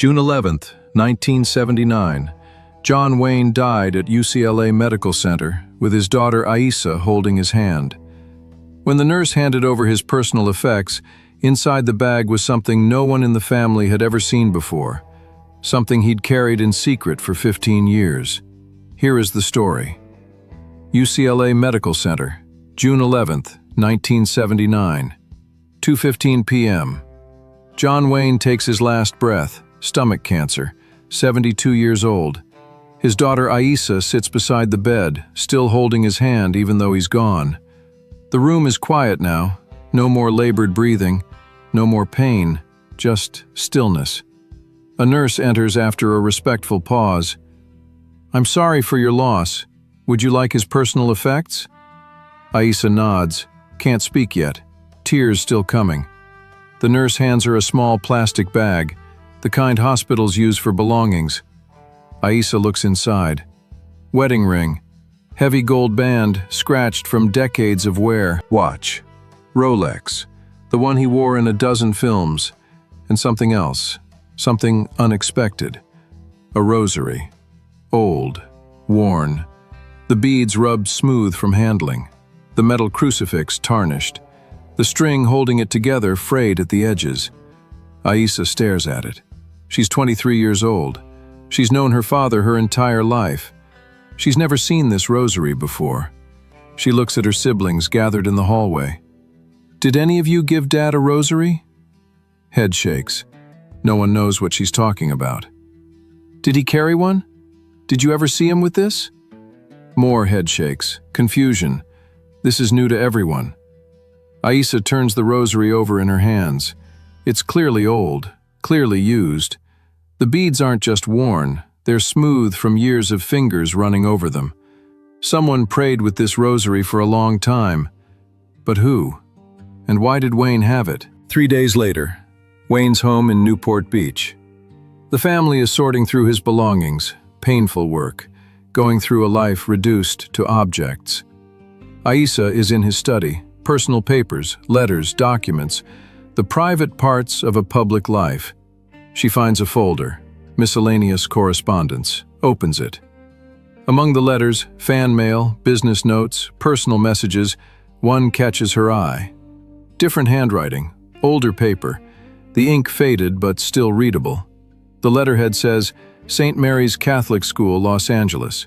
June 11, 1979. John Wayne died at UCLA Medical Center with his daughter Aissa holding his hand. When the nurse handed over his personal effects, inside the bag was something no one in the family had ever seen before, something he'd carried in secret for 15 years. Here is the story. UCLA Medical Center, June 11, 1979, 2:15 p.m. John Wayne takes his last breath, stomach cancer, 72 years old. His daughter Aissa sits beside the bed, still holding his hand even though he's gone. The room is quiet now, no more labored breathing, no more pain, just stillness. A nurse enters after a respectful pause. "I'm sorry for your loss. Would you like his personal effects?" Aissa nods, can't speak yet, tears still coming. The nurse hands her a small plastic bag, the kind hospitals use for belongings. Aissa looks inside. Wedding ring, heavy gold band scratched from decades of wear. Watch, Rolex, the one he wore in a dozen films, and something else, something unexpected. A rosary, old, worn, the beads rubbed smooth from handling, the metal crucifix tarnished, the string holding it together frayed at the edges. Aissa stares at it. She's 23 years old. She's known her father her entire life. She's never seen this rosary before. She looks at her siblings gathered in the hallway. "Did any of you give Dad a rosary?" Head shakes. No one knows what she's talking about. "Did he carry one? Did you ever see him with this?" More head shakes. Confusion. This is new to everyone. Aissa turns the rosary over in her hands. It's clearly old, clearly used. The beads aren't just worn, they're smooth from years of fingers running over them. Someone prayed with this rosary for a long time. But who? And why did Wayne have it? 3 days later, Wayne's home in Newport Beach. The family is sorting through his belongings, painful work, going through a life reduced to objects. Aissa is in his study, personal papers, letters, documents, the private parts of a public life. She finds a folder, miscellaneous correspondence, opens it. Among the letters, fan mail, business notes, personal messages, one catches her eye. Different handwriting, older paper, the ink faded but still readable. The letterhead says, St. Mary's Catholic School, Los Angeles.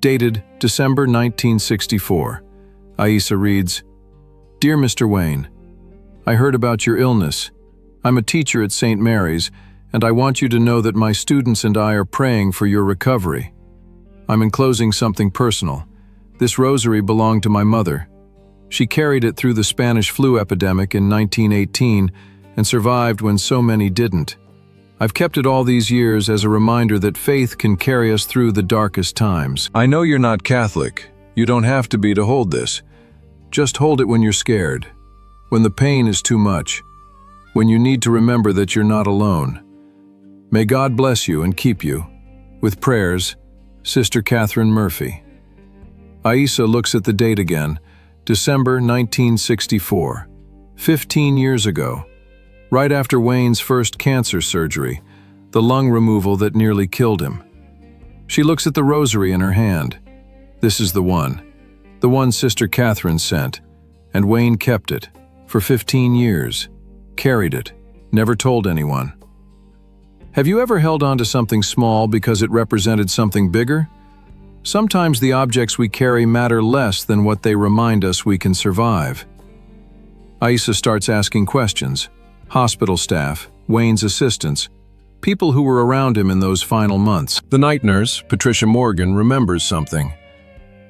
Dated December 1964. Aissa reads, "Dear Mr. Wayne, I heard about your illness. I'm a teacher at St. Mary's, and I want you to know that my students and I are praying for your recovery. I'm enclosing something personal. This rosary belonged to my mother. She carried it through the Spanish flu epidemic in 1918 and survived when so many didn't. I've kept it all these years as a reminder that faith can carry us through the darkest times. I know you're not Catholic. You don't have to be to hold this. Just hold it when you're scared, when the pain is too much, when you need to remember that you're not alone. May God bless you and keep you. With prayers, Sister Catherine Murphy." Aissa looks at the date again, December 1964, 15 years ago, right after Wayne's first cancer surgery, the lung removal that nearly killed him. She looks at the rosary in her hand. This is the one Sister Catherine sent, and Wayne kept it for 15 years, carried it, never told anyone. Have you ever held on to something small because it represented something bigger? Sometimes the objects we carry matter less than what they remind us we can survive. Aissa starts asking questions. Hospital staff, Wayne's assistants, people who were around him in those final months. The night nurse, Patricia Morgan, remembers something.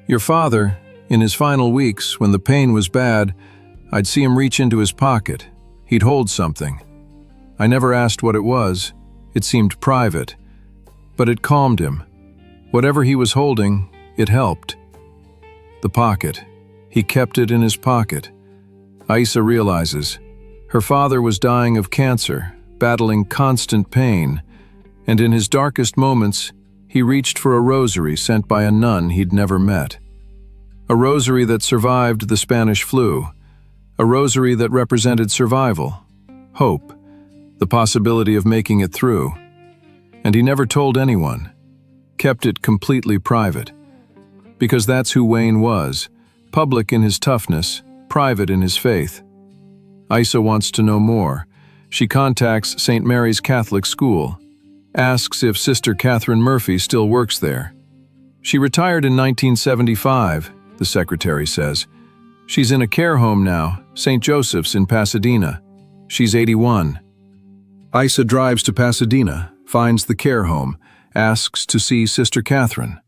"Your father, in his final weeks, when the pain was bad, I'd see him reach into his pocket. He'd hold something. I never asked what it was. It seemed private. But it calmed him. Whatever he was holding, it helped." The pocket. He kept it in his pocket. Aissa realizes. Her father was dying of cancer, battling constant pain, and in his darkest moments, he reached for a rosary sent by a nun he'd never met. A rosary that survived the Spanish flu. A rosary that represented survival, hope, the possibility of making it through. And he never told anyone, kept it completely private. Because that's who Wayne was, public in his toughness, private in his faith. Isa wants to know more. She contacts St. Mary's Catholic School, asks if Sister Catherine Murphy still works there. She retired in 1975, the secretary says. She's in a care home now, St. Joseph's in Pasadena. She's 81. Isa drives to Pasadena, finds the care home, asks to see Sister Catherine.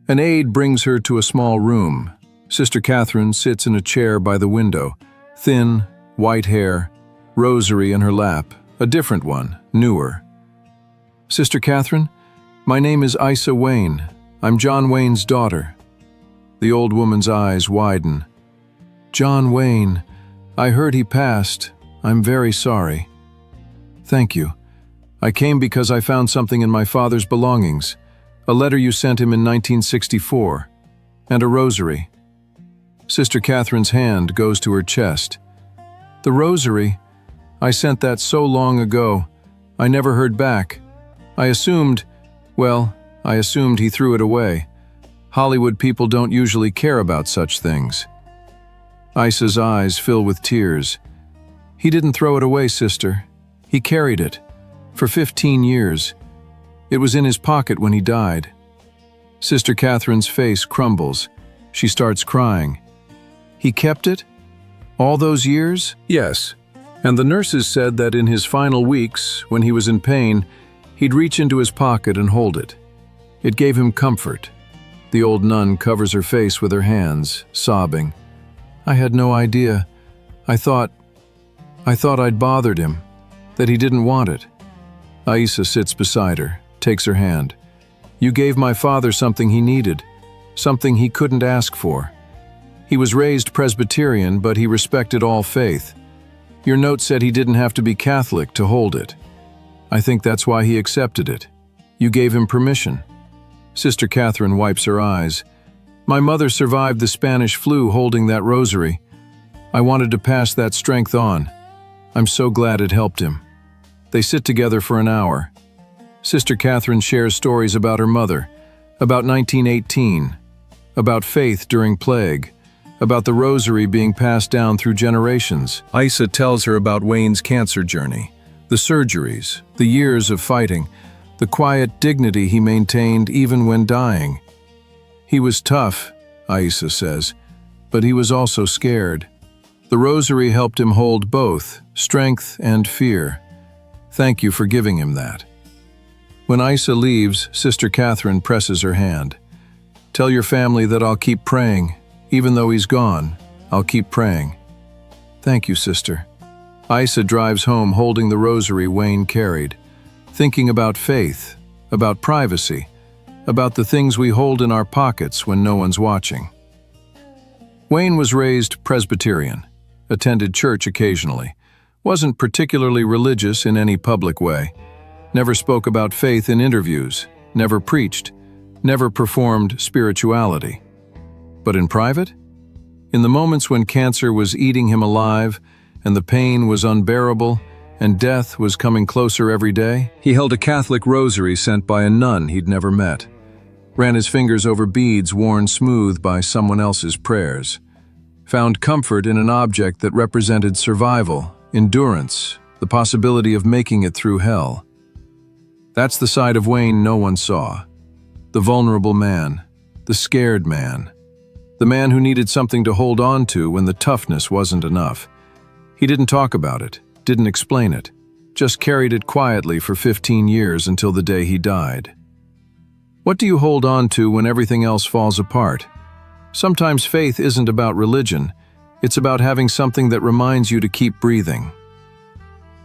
An aide brings her to a small room. Sister Catherine sits in a chair by the window, thin, white hair, rosary in her lap, a different one, newer. Sister Catherine, my name is Isa Wayne. I'm John Wayne's daughter. The old woman's eyes widen. John Wayne, I heard he passed. I'm very sorry. Thank you. I came because I found something in my father's belongings, a letter you sent him in 1964, and a rosary. Sister Catherine's hand goes to her chest. The rosary? I sent that so long ago. I never heard back. I assumed he threw it away. Hollywood people don't usually care about such things. Isa's eyes fill with tears. He didn't throw it away, sister. He carried it. For 15 years. It was in his pocket when he died. Sister Catherine's face crumbles. She starts crying. He kept it? All those years? Yes. And the nurses said that in his final weeks, when he was in pain, he'd reach into his pocket and hold it. It gave him comfort. The old nun covers her face with her hands, sobbing. I had no idea. I thought I'd bothered him, that he didn't want it. Isa sits beside her, takes her hand. You gave my father something he needed, something he couldn't ask for. He was raised Presbyterian, but he respected all faith. Your note said he didn't have to be Catholic to hold it. I think that's why he accepted it. You gave him permission. Sister Catherine wipes her eyes. My mother survived the Spanish flu holding that rosary. I wanted to pass that strength on. I'm so glad it helped him. They sit together for an hour. Sister Catherine shares stories about her mother, about 1918, about faith during plague, about the rosary being passed down through generations. Isa tells her about Wayne's cancer journey, the surgeries, the years of fighting, the quiet dignity he maintained even when dying. He was tough, Isa says, but he was also scared. The rosary helped him hold both, strength and fear. Thank you for giving him that. When Isa leaves, Sister Catherine presses her hand. Tell your family that I'll keep praying. Even though he's gone, I'll keep praying. Thank you, sister. Isa drives home holding the rosary Wayne carried, thinking about faith, about privacy, about the things we hold in our pockets when no one's watching. Wayne was raised Presbyterian, attended church occasionally, wasn't particularly religious in any public way, never spoke about faith in interviews, never preached, never performed spirituality. But in private? In the moments when cancer was eating him alive, and the pain was unbearable, and death was coming closer every day, he held a Catholic rosary sent by a nun he'd never met, ran his fingers over beads worn smooth by someone else's prayers, found comfort in an object that represented survival, endurance, the possibility of making it through hell. That's the side of Wayne no one saw. The vulnerable man, the scared man, the man who needed something to hold on to when the toughness wasn't enough. He didn't talk about it, didn't explain it, just carried it quietly for 15 years until the day he died. What do you hold on to when everything else falls apart? Sometimes faith isn't about religion, it's about having something that reminds you to keep breathing.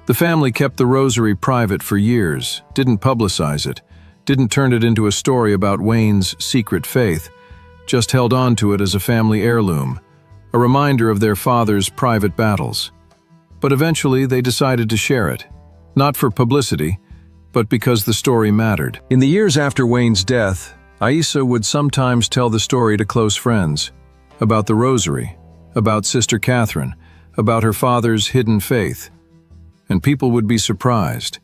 The family kept the rosary private for years, didn't publicize it, didn't turn it into a story about Wayne's secret faith, just held on to it as a family heirloom, a reminder of their father's private battles. But eventually they decided to share it, not for publicity, but because the story mattered. In the years after Wayne's death, Isa would sometimes tell the story to close friends, about the rosary, about Sister Catherine, about her father's hidden faith. And people would be surprised.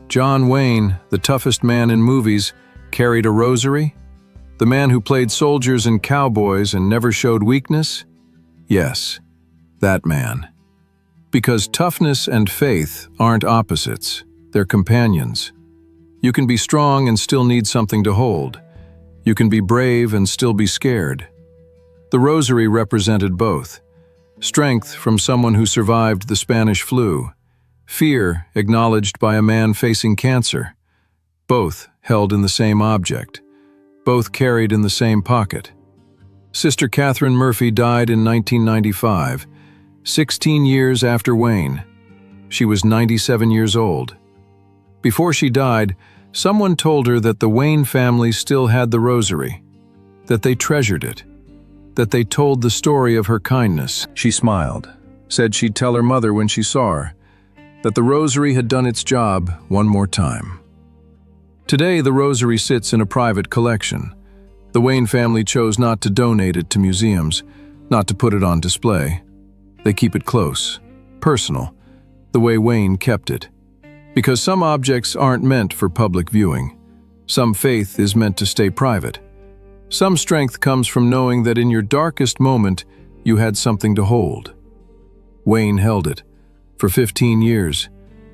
John Wayne, the toughest man in movies, carried a rosary? The man who played soldiers and cowboys and never showed weakness? Yes, that man. Because toughness and faith aren't opposites, they're companions. You can be strong and still need something to hold. You can be brave and still be scared. The rosary represented both. Strength from someone who survived the Spanish flu. Fear acknowledged by a man facing cancer. Both held in the same object. Both carried in the same pocket. Sister Catherine Murphy died in 1995, 16 years after Wayne. She was 97 years old. Before she died, someone told her that the Wayne family still had the rosary, that they treasured it, that they told the story of her kindness. She smiled, said she'd tell her mother when she saw her, that the rosary had done its job one more time. Today, the rosary sits in a private collection. The Wayne family chose not to donate it to museums, not to put it on display. They keep it close, personal, the way Wayne kept it. Because some objects aren't meant for public viewing. Some faith is meant to stay private. Some strength comes from knowing that in your darkest moment, you had something to hold. Wayne held it for 15 years,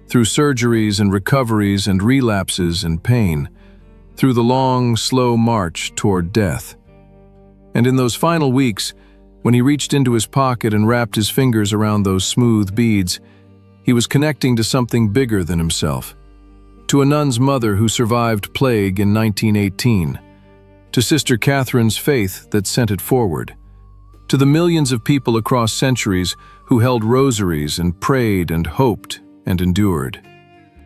through surgeries and recoveries and relapses and pain, through the long, slow march toward death. And in those final weeks, when he reached into his pocket and wrapped his fingers around those smooth beads, he was connecting to something bigger than himself. To a nun's mother who survived plague in 1918. To Sister Catherine's faith that sent it forward. To the millions of people across centuries who held rosaries and prayed and hoped and endured.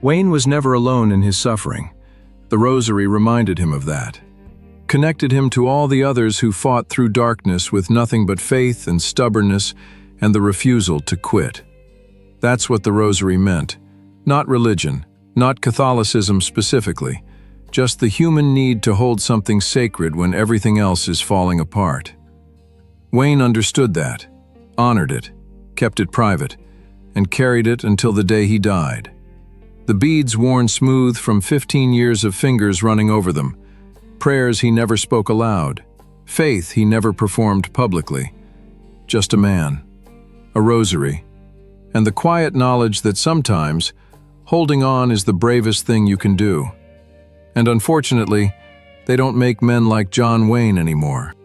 Wayne was never alone in his suffering. The rosary reminded him of that. Connected him to all the others who fought through darkness with nothing but faith and stubbornness and the refusal to quit. That's what the rosary meant. Not religion, not Catholicism specifically, just the human need to hold something sacred when everything else is falling apart. Wayne understood that, honored it, kept it private, and carried it until the day he died. The beads worn smooth from 15 years of fingers running over them, prayers he never spoke aloud, faith he never performed publicly. Just a man, a rosary, and the quiet knowledge that sometimes holding on is the bravest thing you can do. And unfortunately, they don't make men like John Wayne anymore.